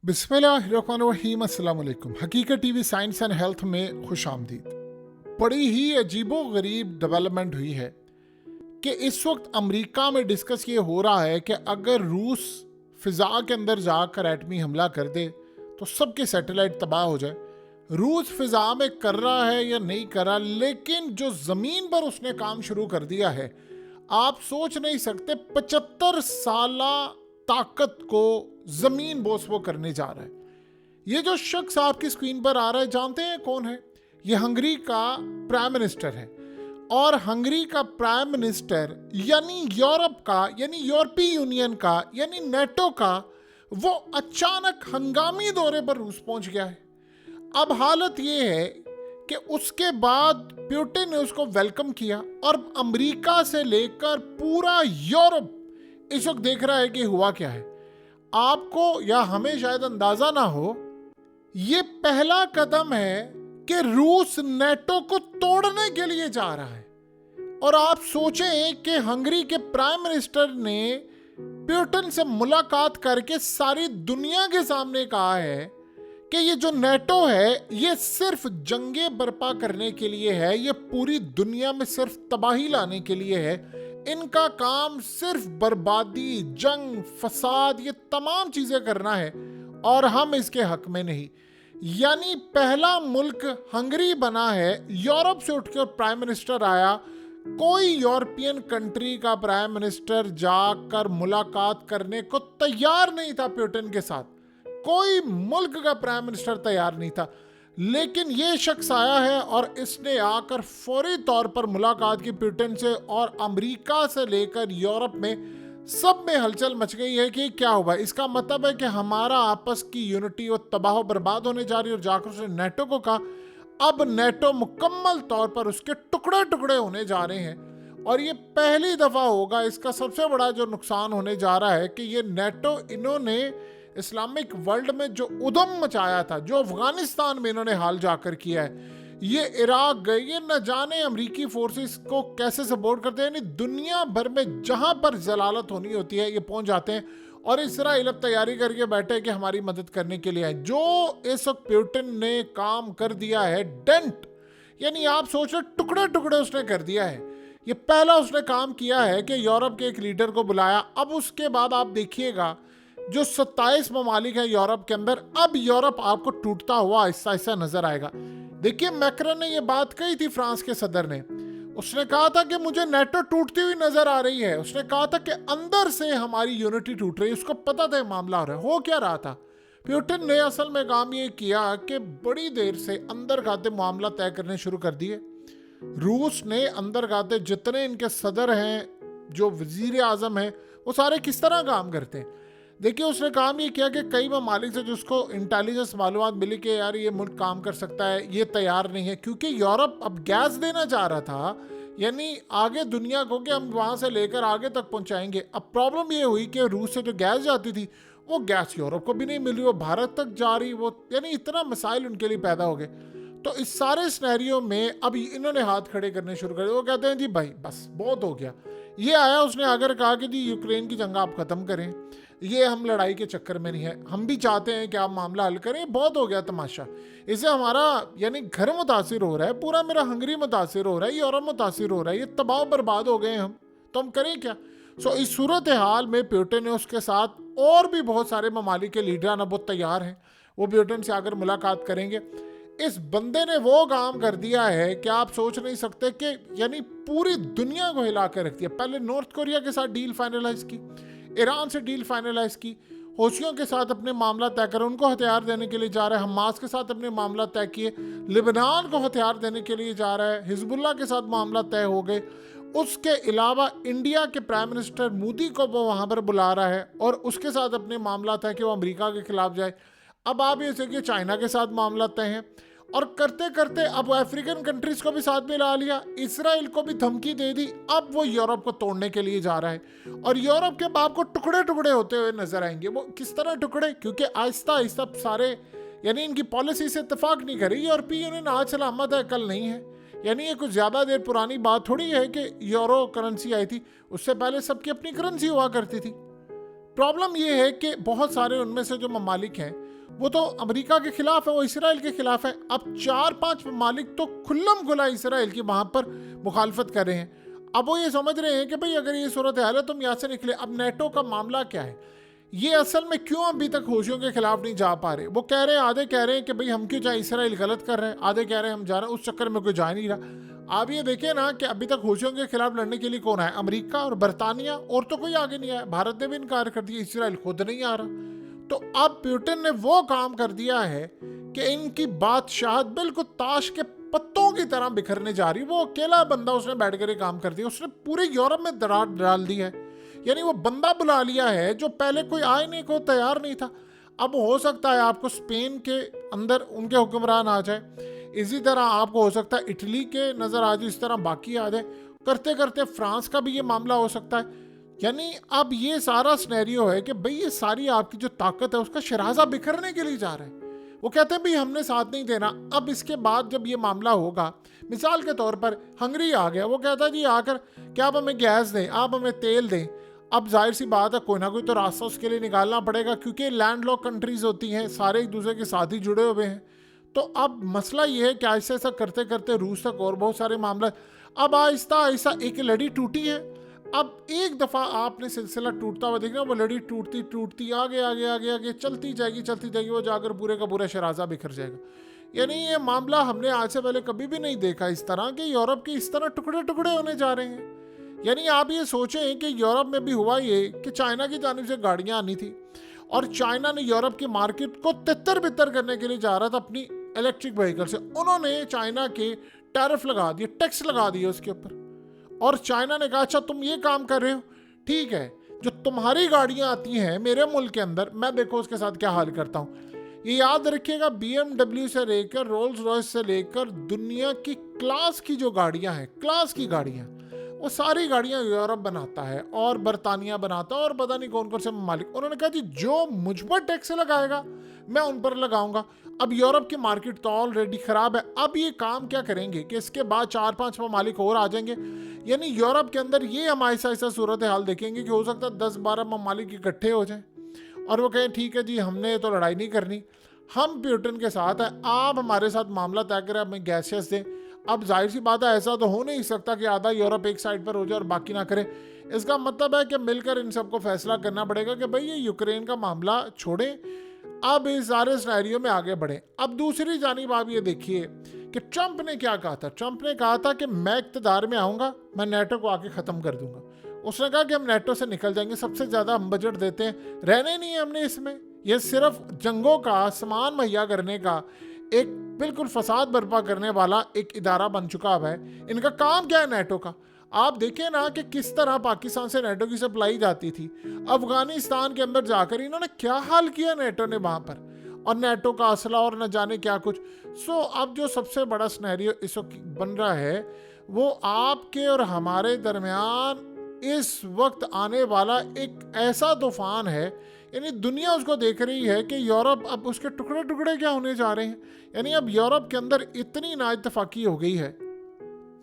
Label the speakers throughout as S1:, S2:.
S1: बिस्मिल्लाहिर्रहमानिर्रहीम। अस्सलाम वालेकुम। हकीकत टीवी साइंस एंड हेल्थ में खुश आमदीद। बड़ी ही अजीबो गरीब डेवलपमेंट हुई है कि इस वक्त अमेरिका में डिस्कस ये हो रहा है कि अगर रूस फिज़ा के अंदर जाकर एटमी हमला कर दे तो सबके सैटेलाइट तबाह हो जाए। रूस फिज़ा में कर रहा है या नहीं कर रहा, लेकिन जो ज़मीन पर उसने काम शुरू कर दिया है, आप सोच नहीं सकते 75 साला ताकत को ज़मीन बोस वो करने जा रहा है। ये जो शख्स आपकी स्क्रीन पर आ रहा है, जानते हैं कौन है? ये हंगरी का प्राइम मिनिस्टर है। और हंगरी का प्राइम मिनिस्टर यानी यूरोप का, यानी यूरोपीय यूनियन का, यानी नेटो का, वो अचानक हंगामी दौरे पर रूस पहुंच गया है। अब हालत ये है कि उसके बाद पुतिन ने उसको वेलकम किया और अमेरिका से लेकर पूरा यूरोप इस वक्त देख रहा है कि हुआ क्या है। आपको या हमें शायद अंदाजा ना हो, ये पहला कदम है कि रूस नेटो को तोड़ने के लिए जा रहा है। और आप सोचें कि हंगरी के प्राइम मिनिस्टर ने पुतिन से मुलाकात करके सारी दुनिया के सामने कहा है कि ये जो नेटो है ये सिर्फ जंगें बर्पा करने के लिए है, ये पूरी दुनिया में सिर्फ तबाही लाने के लिए है। इनका काम सिर्फ बर्बादी, जंग, फसाद, ये तमाम चीजें करना है और हम इसके हक में नहीं। यानी पहला मुल्क हंगरी बना है, यूरोप से उठकर प्राइम मिनिस्टर आया। कोई यूरोपियन कंट्री का प्राइम मिनिस्टर जाकर मुलाकात करने को तैयार नहीं था पुतिन के साथ। कोई मुल्क का प्राइम मिनिस्टर तैयार नहीं था, लेकिन ये शख्स आया है और इसने आकर फौरी तौर पर मुलाकात की पुतिन से। और अमेरिका से लेकर यूरोप में सब में हलचल मच गई है कि क्या हुआ। इसका मतलब है कि हमारा आपस की यूनिटी और तबाह बर्बाद होने जा रही है। और जाकर उसने नेटो को कहा, अब नेटो मुकम्मल तौर पर उसके टुकड़े टुकड़े होने जा रहे हैं। और ये पहली दफ़ा होगा। इसका सबसे बड़ा जो नुकसान होने जा रहा है कि ये नेटो, इन्होंने इस्लामिक वर्ल्ड में जो उधम मचाया था, जो अफगानिस्तान में इन्होंने हाल जाकर किया है, ये इराक गए, ये न जाने अमरीकी फोर्सेस को कैसे सपोर्ट करते हैं। यानी दुनिया भर में जहां पर जलालत होनी होती है ये पहुंच जाते हैं। और इसराइल अब तैयारी करके बैठे कि हमारी मदद करने के लिए आए। जो इस वक्त पुतिन ने काम कर दिया है, डेंट, यानी आप सोच रहे टुकड़े टुकड़े उसने कर दिया है। ये पहला उसने काम किया है कि यूरोप के एक लीडर को बुलाया। अब उसके बाद आप देखिएगा जो 27 ममालिक हैं यूरोप के अंदर, अब यूरोप आपको टूटता हुआ आहिस्ता आहिस्ता नजर आएगा। देखिए, मैक्रोन ने यह बात कही थी, फ्रांस के सदर ने। उसने कहा था कि मुझे नेटो टूटती हुई नजर आ रही है। उसने कहा था कि अंदर से हमारी यूनिटी टूट रही है। उसको पता था मामला हो रहा है। हो क्या रहा था? पुतिन ने असल में काम ये किया कि बड़ी देर से अंदर खाते मामला तय करने शुरू कर दिए। रूस ने अंदर खाते जितने इनके सदर हैं, जो वजीर आजम हैं, वो सारे किस तरह काम करते हैं। देखिए, उसने काम ये किया कि कई ममालिक से जिसको इंटेलिजेंस मालूमात मिली कि यार ये मुल्क काम कर सकता है, ये तैयार नहीं है। क्योंकि यूरोप अब गैस देना चाह रहा था, यानी आगे दुनिया को कि हम वहाँ से लेकर आगे तक पहुँचाएंगे। अब प्रॉब्लम ये हुई कि रूस से जो गैस जाती थी वो गैस यूरोप को भी नहीं मिल रही, वो भारत तक जा रही, वो यानी इतना मसाइल उनके लिए पैदा हो गए। तो इस सारे सिनेरियो में अब इन्होंने हाथ खड़े करने शुरू कर दिए। वो कहते हैं जी भाई बस बहुत हो गया। ये आया, उसने आकर कहा कि जी यूक्रेन की जंग आप ख़त्म करें, ये हम लड़ाई के चक्कर में नहीं है, हम भी चाहते हैं कि आप मामला हल करें, बहुत हो गया तमाशा। इससे हमारा यानी घर मुतासिर हो रहा है, पूरा मेरा हंगरी मुतासिर हो रहा है, यूरोप मुतासिर हो रहा है, ये तबाह बर्बाद हो गए हम, तो हम करें क्या। इस सूरत हाल में पुतिन ने उसके साथ और भी बहुत सारे ममालिक के लीडर ना बहुत तैयार हैं, वो पुतिन से आकर मुलाकात करेंगे। इस बंदे ने वो काम कर दिया है कि आप सोच नहीं सकते कि यानी पूरी दुनिया को हिला कर रख दिया। पहले नॉर्थ कोरिया के साथ डील फाइनलाइज की, ईरान से डील फाइनलाइज की, हौसियों के साथ अपने मामला तय कर, उनको हथियार देने के लिए जा रहा है। हमास के साथ अपने मामला तय किए, लिबनान को हथियार देने के लिए जा रहा है, हिजबुल्लाह के साथ मामला तय हो गए। उसके अलावा इंडिया के प्राइम मिनिस्टर मोदी को वो वहाँ पर बुला रहा है और उसके साथ अपने मामला तय कि वो अमेरिका के खिलाफ जाए। अब आप ये देखिए, चाइना के साथ मामला तय है और करते करते अब अफ्रीकन कंट्रीज को भी साथ में ला लिया, इसराइल को भी धमकी दे दी। अब वो यूरोप को तोड़ने के लिए जा रहा है और यूरोप के बाप को टुकड़े टुकड़े होते हुए नजर आएंगे। वो किस तरह टुकड़े? क्योंकि आहिस्ता आहिस्ता सारे यानी इनकी पॉलिसी से इत्तेफाक नहीं करी। यूरोपीय यूनियन आज सलामत है, कल नहीं है। यानी ये कुछ ज़्यादा देर पुरानी बात थोड़ी है कि यूरो करेंसी आई थी, उससे पहले सबकी अपनी करेंसी हुआ करती थी। प्रॉब्लम ये है कि बहुत सारे उनमें से जो ममालिक हैं वो तो अमेरिका के खिलाफ है, वो इसराइल के खिलाफ है। अब 4-5 ममालिक तो खुल्लम खुला इसराइल की वहाँ पर मुखालफत कर रहे हैं। अब वो ये समझ रहे हैं कि भाई अगर ये सूरत हाल है तुम यहाँ से निकले। अब नेटो का मामला क्या है, ये असल में क्यों अभी तक होशियों के खिलाफ नहीं जा पा रहे? वो कह रहे हैं, आधे कह रहे हैं कि भाई हम क्यों जाए, इसराइल गलत कर रहे हैं, आधे कह रहे हैं हम जा रहे हैं, उस चक्कर में कोई जा नहीं रहा। आप ये देखिए ना कि अभी तक होशियों के खिलाफ लड़ने के लिए कौन है? अमेरिका और बरतानिया, और तो कोई आगे नहीं आया। भारत ने भी इनकार कर दिया, इसराइल खुद नहीं आ रहा। तो अब पुतिन ने वो काम कर दिया है कि इनकी बादशाहत बिल्कुल ताश के पत्तों की तरह बिखरने जा रही। वो अकेला बंदा उसने बैठ कर काम कर दिया, उसने पूरे यूरोप में दरार डाल दी है। यानी वो बंदा बुला लिया है जो पहले कोई आने को तैयार नहीं था। अब हो सकता है आपको स्पेन के अंदर उनके हुक्मरान आ जाए, इसी तरह आपको हो सकता है इटली के नज़र आ जाए, इस तरह बाकी आ जाए, करते करते फ्रांस का भी ये मामला हो सकता है। यानी अब ये सारा सिनेरियो है कि भाई ये सारी आपकी जो ताकत है उसका शराजा बिखरने के लिए जा रहा है। वो कहते हैं भाई हमने साथ नहीं देना। अब इसके बाद जब ये मामला होगा, मिसाल के तौर पर हंगरी आ गया, वो कहता है जी आकर क्या आप हमें गैस दें, आप हमें तेल दें। अब जाहिर सी बात है कोई ना कोई तो रास्ता उसके लिए निकालना पड़ेगा, क्योंकि लैंडलॉक कंट्रीज होती हैं, सारे एक दूसरे के साथ ही जुड़े हुए हैं। तो अब मसला ये है कि ऐसा ऐसा करते करते रूस तक और बहुत सारे मामला, अब आहिस्ता आहिस्ता एक लड़ी टूटी है। अब एक दफ़ा आपने सिलसिला टूटता हुआ देखना, वो लड़ी टूटती टूटती आगे आगे आगे आगे चलती जाएगी, वो जाकर पूरे का पूरा शराजा बिखर जाएगा। यानी ये मामला हमने आज से पहले कभी भी नहीं देखा इस तरह के, यूरोप के इस तरह टुकड़े टुकड़े होने जा रहे हैं। यानी आप ये सोचें कि यूरोप में भी हुआ ये कि चाइना की जानिब से गाड़ियाँ आनी थी और चाइना ने यूरोप की मार्केट को तितर बितर करने के लिए जा रहा था अपनी इलेक्ट्रिक व्हीकल से। उन्होंने चाइना के टैरिफ लगा दिए, टैक्स लगा दिए उसके ऊपर, और चाइना ने कहा अच्छा तुम ये काम कर रहे हो, ठीक है, जो तुम्हारी गाड़ियाँ आती हैं मेरे मुल्क के अंदर, मैं देखो उसके साथ क्या हाल करता हूँ। ये याद रखिएगा, BMW से लेकर रोल्स रॉयस से लेकर दुनिया की क्लास की जो गाड़ियाँ हैं, क्लास की गाड़ियाँ, वो सारी गाड़ियाँ यूरोप बनाता है और बरतानिया बनाता है और पता नहीं कौन कौन से ममालिक। उन्होंने कहा जी जो मुझ पर टैक्स लगाएगा मैं उन पर लगाऊंगा। अब यूरोप की मार्केट तो ऑलरेडी ख़राब है। अब ये काम क्या करेंगे कि इसके बाद 4-5 ममालिक और आ जाएंगे। यानी यूरोप के अंदर ये हम ऐसा सूरत हाल देखेंगे कि हो सकता है 10-12 ममालिक इकट्ठे हो जाएं और वो कहें ठीक है जी हमने तो लड़ाई नहीं करनी, हम पुतिन के साथ हैं, आप हमारे साथ मामला तय करें, हमें गैसेस दें। अब जाहिर सी बात है ऐसा तो हो नहीं सकता कि आधा यूरोप एक साइड पर हो जाए और बाकी ना करे। इसका मतलब है कि मिलकर इन सबको फैसला करना पड़ेगा कि भाई ये यूक्रेन का मामला छोड़ें, अब इस सारे सिनेरियो में आगे बढ़े। अब दूसरी जानिब आप ये देखिए कि ट्रंप ने क्या कहा था। ट्रंप ने कहा था कि मैं इक़्तिदार में आऊँगा, मैं नेटो को आके ख़त्म कर दूंगा। उसने कहा कि हम नेटो से निकल जाएंगे, सबसे ज़्यादा हम बजट देते हैं, रहने नहीं है हमने इसमें, ये सिर्फ जंगों का सामान मुहैया करने का एक बिल्कुल फसाद बर्पा करने वाला एक इदारा बन चुका है। इनका काम क्या है नेटो का? आप देखें ना कि किस तरह पाकिस्तान से नेटो की सप्लाई जाती थी, अफगानिस्तान के अंदर जाकर इन्होंने क्या हाल किया नेटो ने वहाँ पर, और नेटो का असला और न जाने क्या कुछ। सो अब जो सबसे बड़ा सिनेरियो इस वक्त बन रहा है वो आपके और हमारे दरमियान इस वक्त आने वाला एक ऐसा तूफान है। यानी दुनिया उसको देख रही है कि यूरोप अब उसके टुकड़े टुकड़े क्या होने जा रहे हैं। यानी अब यूरोप के अंदर इतनी नाइतफाकी हो गई है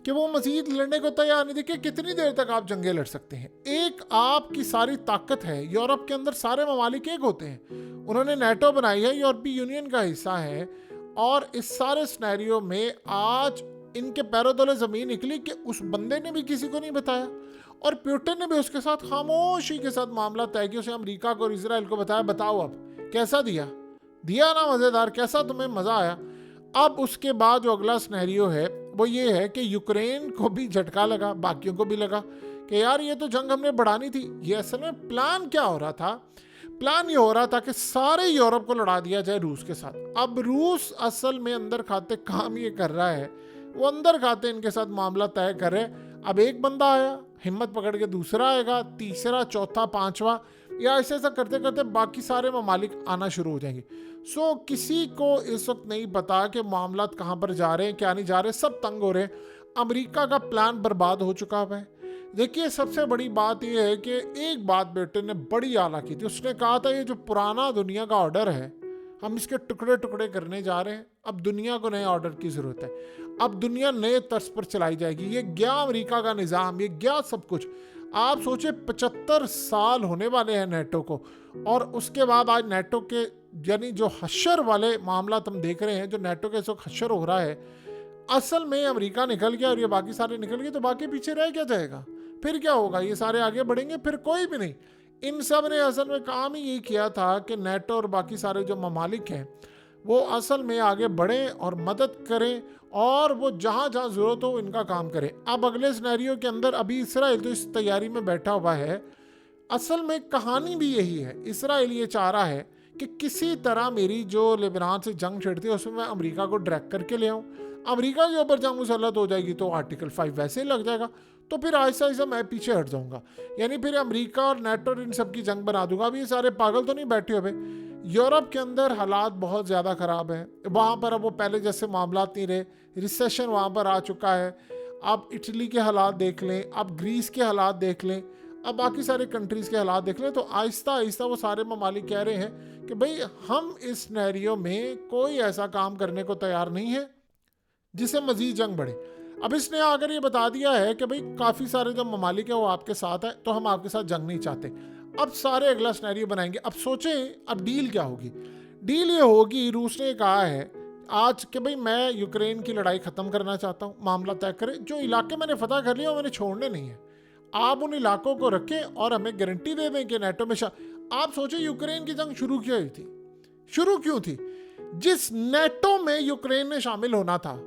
S1: कि वो मजीद लड़ने को तैयार नहीं। देखिए कितनी देर तक आप जंगें लड़ सकते हैं, एक आपकी सारी ताकत है। यूरोप के अंदर सारे ममालिक एक होते हैं, उन्होंने नेटो बनाई है, यूरोपीय यूनियन का हिस्सा है, और इस सारे सिनेरियो में आज इनके पैरों तले ज़मीन निकली कि उस बंदे ने भी किसी को नहीं बताया और पुतिन ने भी उसके साथ खामोशी के साथ मामला तय किया। उसे अमेरिका को और इजराइल को बताया, बताओ अब कैसा दिया ना मज़ेदार, कैसा तुम्हें मज़ा आया। अब उसके बाद जो अगला सिनेरियो है वो ये है कि यूक्रेन को भी झटका लगा, बाकियों को भी लगा कि यार ये तो जंग हमने बढ़ानी थी। ये असल में प्लान क्या हो रहा था? प्लान ये हो रहा था कि सारे यूरोप को लड़ा दिया जाए रूस के साथ। अब रूस असल में अंदर खाते काम ये कर रहा है, वो अंदर खाते इनके साथ मामला तय कर रहे। अब एक बंदा आया, हिम्मत पकड़ के दूसरा आएगा, तीसरा, चौथा, पांचवा, या ऐसे ऐसा करते करते बाकी सारे ममालिक आना शुरू हो जाएंगे। सो किसी को इस वक्त नहीं पता कि मामला कहाँ पर जा रहे हैं, क्या नहीं जा रहे, सब तंग हो रहे हैं। अमेरिका का प्लान बर्बाद हो चुका है। देखिए सबसे बड़ी बात यह है कि एक बात पुतिन ने बड़ी आला की थी, उसने कहा था ये जो पुराना दुनिया का ऑर्डर है हम इसके टुकड़े टुकड़े करने जा रहे हैं। अब दुनिया को नए ऑर्डर की ज़रूरत है, अब दुनिया नए तर्ज पर चलाई जाएगी। ये गया अमेरिका का निज़ाम, ये गया सब कुछ। आप सोचे 75 साल होने वाले हैं नेटो को, और उसके बाद आज नेटो के यानी जो हशर वाले मामला तुम देख रहे हैं, जो नेटो के इस वक्त हशर हो रहा है, असल में अमेरिका निकल गया और ये बाकी सारे निकल गए, तो बाकी पीछे रह क्या जाएगा? फिर क्या होगा? ये सारे आगे बढ़ेंगे, फिर कोई भी नहीं। इन सब ने असल में काम ही यही किया था कि नेटो और बाकी सारे जो ममालिक हैं वो असल में आगे बढ़ें और मदद करें, और वो जहाँ जहाँ ज़रूरत हो इनका काम करें। अब अगले सिनेरियो के अंदर अभी इसराइल तो इस तैयारी में बैठा हुआ है। असल में कहानी भी यही है, इसराइल ये चाह रहा है कि किसी तरह मेरी जो लेबनान से जंग छिड़ती है उसमें मैं अमेरिका को ड्रैग करके ले आऊँ। अमेरिका के ऊपर जंग मुसल्लत हो जाएगी तो आर्टिकल 5 वैसे ही लग जाएगा, तो फिर आहिस्ता आहिस्ता मैं पीछे हट जाऊंगा, यानी फिर अमेरिका और नेटो इन सब की जंग बना दूंगा। अभी ये सारे पागल तो नहीं बैठे हुए। यूरोप के अंदर हालात बहुत ज़्यादा ख़राब हैं, वहाँ पर अब वो पहले जैसे मामला नहीं रहे, रिसेशन वहाँ पर आ चुका है। आप इटली के हालात देख लें, आप ग्रीस के हालात देख लें, अब बाकी सारे कंट्रीज़ के हालात देख लें, तो आहिस्ता आहिस्ता वो सारे ममालिक कह रहे हैं कि भाई हम इस सिनेरियो में कोई ऐसा काम करने को तैयार नहीं है जिससे मजीद जंग बढ़े। अब इसने अगर ये बता दिया है कि भाई काफ़ी सारे जो ममालिक है वो आपके साथ है, तो हम आपके साथ जंग नहीं चाहते। अब सारे अगला सिनेरियो बनाएंगे। अब सोचें अब डील क्या होगी। डील ये होगी, रूस ने कहा है आज कि भाई मैं यूक्रेन की लड़ाई ख़त्म करना चाहता हूँ, मामला तय करें, जो इलाके मैंने फतह कर लिया मैंने छोड़ने नहीं है, आप उन इलाकों को रखें और हमें गारंटी दे दें कि नेटो में आप सोचें यूक्रेन की जंग शुरू क्यों हुई थी? शुरू क्यों थी? जिस नेटो में यूक्रेन ने शामिल होना था,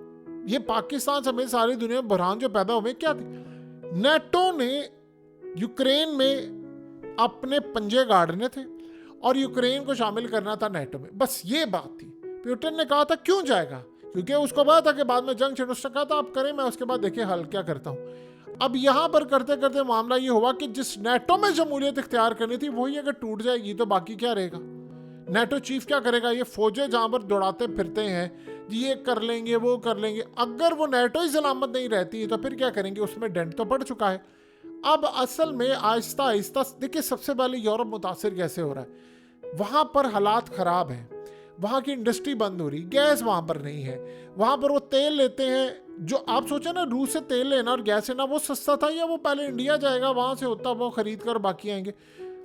S1: ये पाकिस्तान समेत सारी दुनिया में बहरान जो पैदा हुए क्या थे? नेटो ने यूक्रेन में अपने पंजे गाड़ने थे और यूक्रेन को शामिल करना था नेटो में, बस ये बात थी। पुतिन ने कहा था क्यों जाएगा, क्योंकि उसको पता था कि बाद में जंग छिड़, उसने कहा था आप करें, मैं उसके बाद देखिए हल क्या करता हूँ। अब यहाँ पर करते करते मामला ये हुआ कि जिस नेटो में जमहूरियत इख्तियार करनी थी वही अगर टूट जाएगी तो बाकी क्या रहेगा? नेटो चीफ क्या करेगा? ये फौजें जहाँ पर दौड़ाते फिरते हैं, ये कर लेंगे वो कर लेंगे, अगर वो नेटो ही सलामत नहीं रहती तो फिर क्या करेंगे? उसमें डेंट तो पड़ चुका है। अब असल में आहिस्ता आहिस्ता देखिए, सबसे पहले यूरोप मुतासिर कैसे हो रहा है, वहाँ पर हालात ख़राब हैं, वहाँ की इंडस्ट्री बंद हो रही, गैस वहाँ पर नहीं है, वहाँ पर वो तेल लेते हैं, जो आप सोचे ना रूस से तेल लेना और गैस लेना वो सस्ता था, या वो पहले इंडिया जाएगा वहाँ से होता वो ख़रीद कर बाकी आएंगे।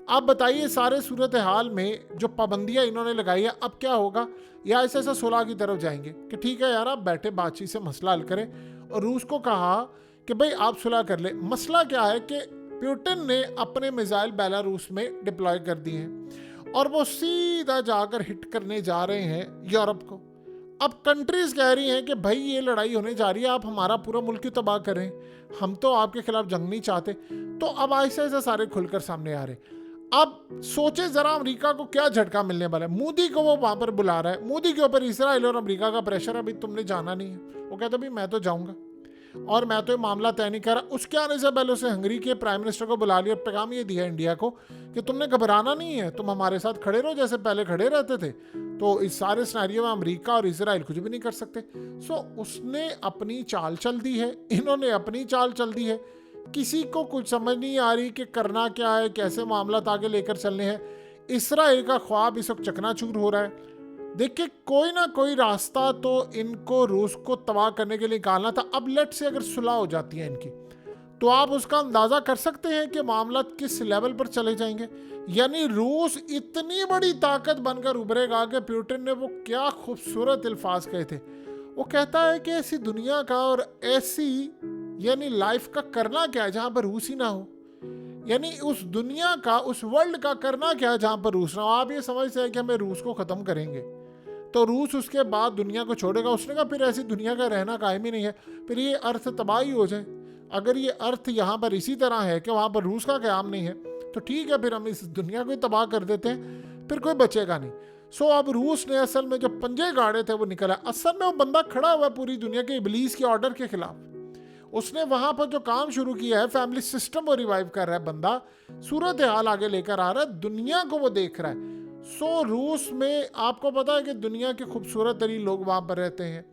S1: आप बताइए सारे सूरत हाल में जो पाबंदियाँ इन्होंने लगाई है अब क्या होगा? या ऐसा ऐसा सुलह की तरफ जाएंगे कि ठीक है यार आप बैठे बातचीत से मसला हल करें, और रूस को कहा कि भाई आप सुलह कर ले। मसला क्या है कि पुतिन ने अपने मिसाइल बेलारूस में डिप्लॉय कर दिए हैं और वो सीधा जाकर हिट करने जा रहे हैं यूरोप को। अब कंट्रीज कह रही हैं कि भाई ये लड़ाई होने जा रही है, आप हमारा पूरा मुल्क क्यों तबाह करें, हम तो आपके खिलाफ जंग नहीं चाहते। तो अब ऐसे ऐसे सारे खुलकर सामने आ रहे। अब सोचे जरा अमेरिका को क्या झटका मिलने वाला है। मोदी को वो वहां पर बुला रहा है, मोदी के ऊपर इसराइल और अमेरिका का प्रेशर, अभी तुमने जाना नहीं है। वो कहता भाई मैं तो जाऊंगा और मैं तो ये मामला तय नहीं कर रहा। उसके आने से पहले उसे हंगरी के प्राइम मिनिस्टर को बुला लिया और पैगाम ये दिया इंडिया को कि तुमने घबराना नहीं है, तुम हमारे साथ खड़े रहो जैसे पहले खड़े रहते थे, तो इस सारे सिनेरियो में अमेरिका और इसराइल कुछ भी नहीं कर सकते। सो उसने अपनी चाल चल दी है, इन्होंने अपनी चाल चल दी है। किसी को कुछ समझ नहीं आ रही कि करना क्या है, कैसे मामला आगे लेकर चलने हैं। इसराइल का ख्वाब इस वक्त चकनाचूर हो रहा है। देखिए कोई ना कोई रास्ता तो इनको रूस को तबाह करने के लिए निकालना था। अब लेट से अगर सुलह हो जाती है इनकी, तो आप उसका अंदाजा कर सकते हैं कि मामला किस लेवल पर चले जाएंगे। यानी रूस इतनी बड़ी ताकत बनकर उभरेगा कि पुतिन ने वो क्या खूबसूरत अल्फाज कहे थे। वो कहता है कि ऐसी दुनिया का और ऐसी यानी लाइफ का करना क्या है जहां पर रूस ही ना हो, यानी उस दुनिया का उस वर्ल्ड का करना क्या है जहां पर रूस ना हो। आप ये समझते हैं कि हमें रूस को खत्म करेंगे तो रूस उसके बाद दुनिया को छोड़ेगा। उसने कहा फिर ऐसी दुनिया का रहना कायम ही नहीं है, फिर ये अर्थ तबाही हो जाए। अगर ये अर्थ यहाँ पर इसी तरह है कि वहाँ पर रूस का क़याम नहीं है तो ठीक है, फिर हम इस दुनिया को ही तबाह कर देते हैं, फिर कोई बचेगा नहीं। सो अब रूस ने असल में जो पंजे गाड़े थे वो निकला। असल में वो बंदा खड़ा हुआ है पूरी दुनिया के इबलीस के ऑर्डर के खिलाफ। उसने वहाँ पर जो काम शुरू किया है, फैमिली सिस्टम वो रिवाइव कर रहा है, बंदा सूरत हाल आगे लेकर आ रहा है, दुनिया को वो देख रहा है। सो रूस में आपको पता है कि दुनिया के खूबसूरत तरीन लोग वहाँ पर रहते हैं।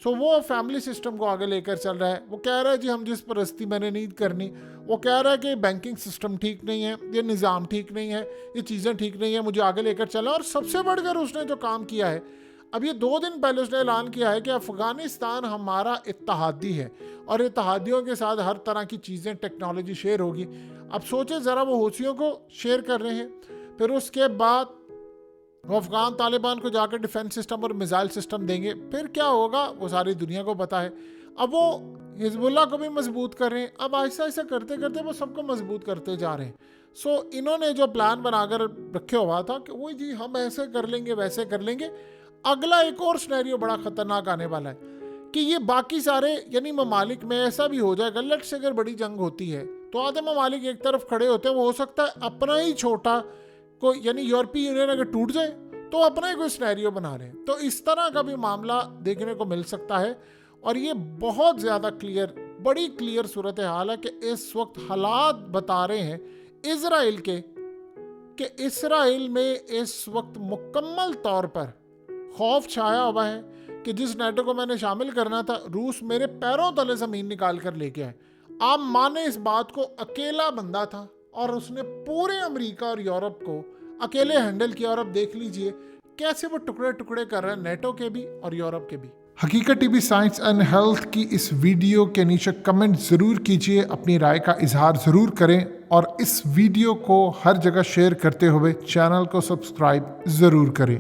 S1: सो वो फैमिली सिस्टम को आगे लेकर चल रहा है। वो कह रहा है जी हम जिस परस्ती मैंने नहीं करनी। वो कह रहा है कि बैंकिंग सिस्टम ठीक नहीं है, ये निज़ाम ठीक नहीं है, ये चीज़ें ठीक नहीं है, मुझे आगे लेकर चला। और सबसे बढ़कर उसने जो काम किया है, अब ये 2 दिन पहले उसने ऐलान किया है कि अफगानिस्तान हमारा इत्तहादी है और इत्तहादियों के साथ हर तरह की चीज़ें, टेक्नोलॉजी शेयर होगी। अब सोचे ज़रा, वो हूथियों को शेयर कर रहे हैं, फिर उसके बाद वो अफगान तालिबान को जाकर डिफेंस सिस्टम और मिसाइल सिस्टम देंगे, फिर क्या होगा वो सारी दुनिया को पता है। अब वो हिजबुल्लाह को भी मजबूत कर रहे हैं, अब आहिस्ता आहिस्ता करते करते वो सबको मजबूत करते जा रहे हैं। सो इन्होंने जो प्लान बनाकर रखे हुआ था कि वो जी हम ऐसे कर लेंगे वैसे कर लेंगे, अगला एक और सिनेरियो बड़ा खतरनाक आने वाला है कि ये बाकी सारे यानी ममालिक में ऐसा भी हो जाएगा, लेट से अगर बड़ी जंग होती है तो आधे ममालिक एक तरफ खड़े होते हैं, वो हो सकता है अपना ही छोटा कोई यानी यूरोपीय यूनियन अगर टूट जाए तो अपना ही कोई सिनेरियो बना रहे हैं। तो इस तरह का भी मामला देखने को मिल सकता है और ये बहुत ज़्यादा क्लियर, बड़ी क्लियर सूरत हाल है कि इस वक्त हालात बता रहे हैं इजराइल के कि इसराइल में इस वक्त मुकम्मल तौर पर खौफ छाया हुआ है कि जिस नेटो को मैंने शामिल करना था, रूस मेरे पैरों तले ज़मीन निकाल कर लेके आए। आप माने इस बात को, अकेला बंदा था और उसने पूरे अमेरिका और यूरोप को अकेले हैंडल किया। और अब देख लीजिए कैसे वो टुकड़े टुकड़े कर रहे हैं नेटो के भी और यूरोप के भी। हकीकत टीवी साइंस एंड हेल्थ की इस वीडियो के नीचे कमेंट ज़रूर कीजिए, अपनी राय का इजहार ज़रूर करें और इस वीडियो को हर जगह शेयर करते हुए चैनल को सब्सक्राइब ज़रूर करें।